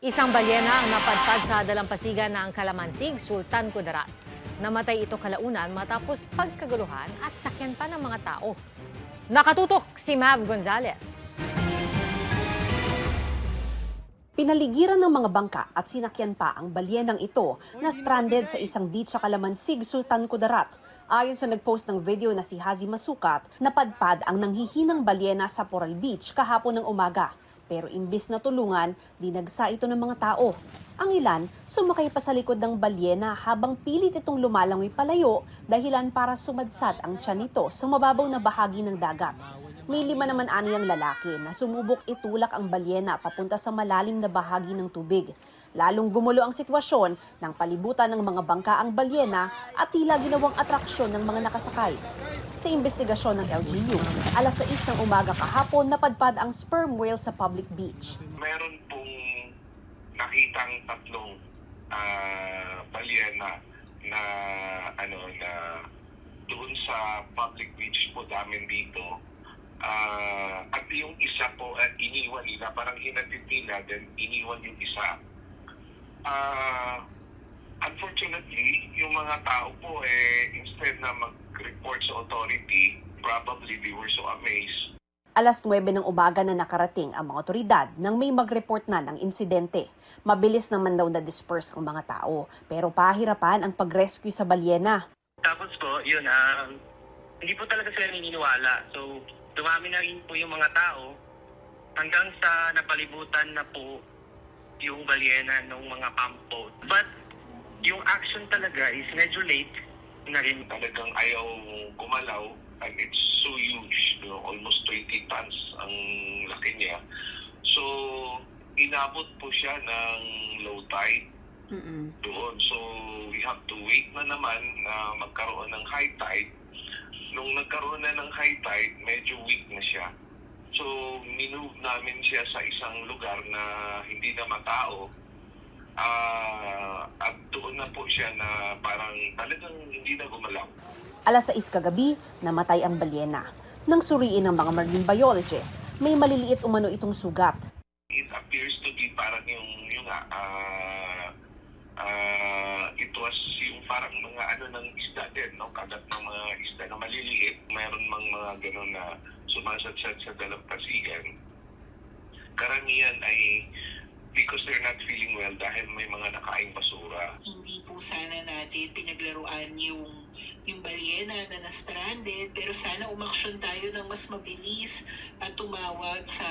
Isang balyena ang napadpad sa dalampasigan ng Kalamansig, Sultan Kudarat. Namatay ito kalaunan matapos pagkaguluhan at sakyan pa ng mga tao. Nakatutok si Mav Gonzalez. Pinaligiran ng mga bangka at sinakyan pa ang balyenang ito na stranded sa isang beach sa Kalamansig, Sultan Kudarat. Ayon sa nagpost ng video na si Hazi Masukat, napadpad ang nanghihinang balyena sa Poral Beach kahapon ng umaga. Pero imbis na tulungan, dinagsa ito ng mga tao. Ang ilan, sumakay pa sa likod ng balyena habang pilit itong lumalangoy palayo dahilan para sumadsad ang tiyan nito sa mababaw na bahagi ng dagat. May 5 naman aniyang lalaki na sumubok itulak ang balyena papunta sa malalim na bahagi ng tubig. Lalong gumulo ang sitwasyon nang palibutan ng mga bangka ang balyena at tila ginawang atraksyon ng mga nakasakay. Sa investigasyon ng LGU, alas 6 ng umaga kahapon napadpad ang sperm whale sa public beach. Meron pong nakitang tatlong balyena na na doon sa public beach po namin dito. At yung isa po iniwan nila, parang hinatid nila, then iniwan yung isa. Unfortunately, yung mga tao po instead na mag-report sa authority, probably they were so amazed. Alas 9 ng umaga na nakarating ang mga otoridad nang may mag-report na ng insidente. Mabilis naman daw na-disperse ang mga tao, pero pahirapan ang pag-rescue sa balyena. Tapos po, yun, hindi po talaga sila naniniwala. So, dumami na rin po yung mga tao hanggang sa napalibutan na po yung balyena ng mga pump boat. But yung action talaga is medyo late na rin. Talagang ayaw gumalaw and it's so huge, almost 20 tons ang laki niya. So, inabot po siya ng low tide doon. So, we have to wait na naman na magkaroon ng high tide. Nung nagkaroon na ng high tide, medyo weak na siya. So, minove namin siya sa isang lugar na hindi na matao. At doon na po siya na parang talagang hindi na gumalaw. Alas 6 kagabi, namatay ang balyena. Nang suriin ng mga marine biologist, may maliliit umano itong sugat. It appears to be parang yung it was yung parang mga ng isda din, no? Kagat ng mga isda na maliliit. Mayroon mga gano'n na sumasadsad sa dalampasigan. Karamihan ay because they're not feeling well dahil may mga nakaing basura. Hindi po sana natin pinaglaruan yung balyena na na-stranded, pero sana umaksyon tayo ng mas mabilis at tumawag sa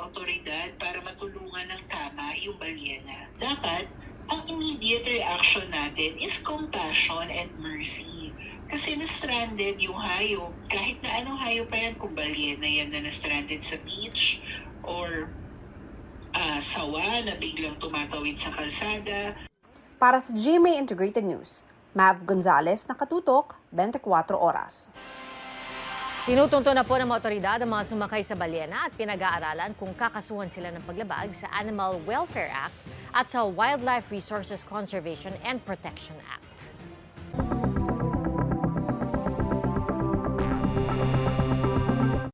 otoridad para matulungan ng tama yung balyena. Dapat, ang immediate reaction natin is compassion and mercy. Kasi na-stranded yung hayop, kahit na anong hayop pa yan, kung balyena yan na na-stranded sa beach or sawa na biglang tumatawid sa kalsada. Para sa GMA Integrated News, Mav Gonzalez, nakatutok, 24 oras. Tinutunto na po ng mga otoridad ang mga sumakay sa balyena at pinag-aaralan kung kakasuhan sila ng paglabag sa Animal Welfare Act at sa Wildlife Resources Conservation and Protection Act.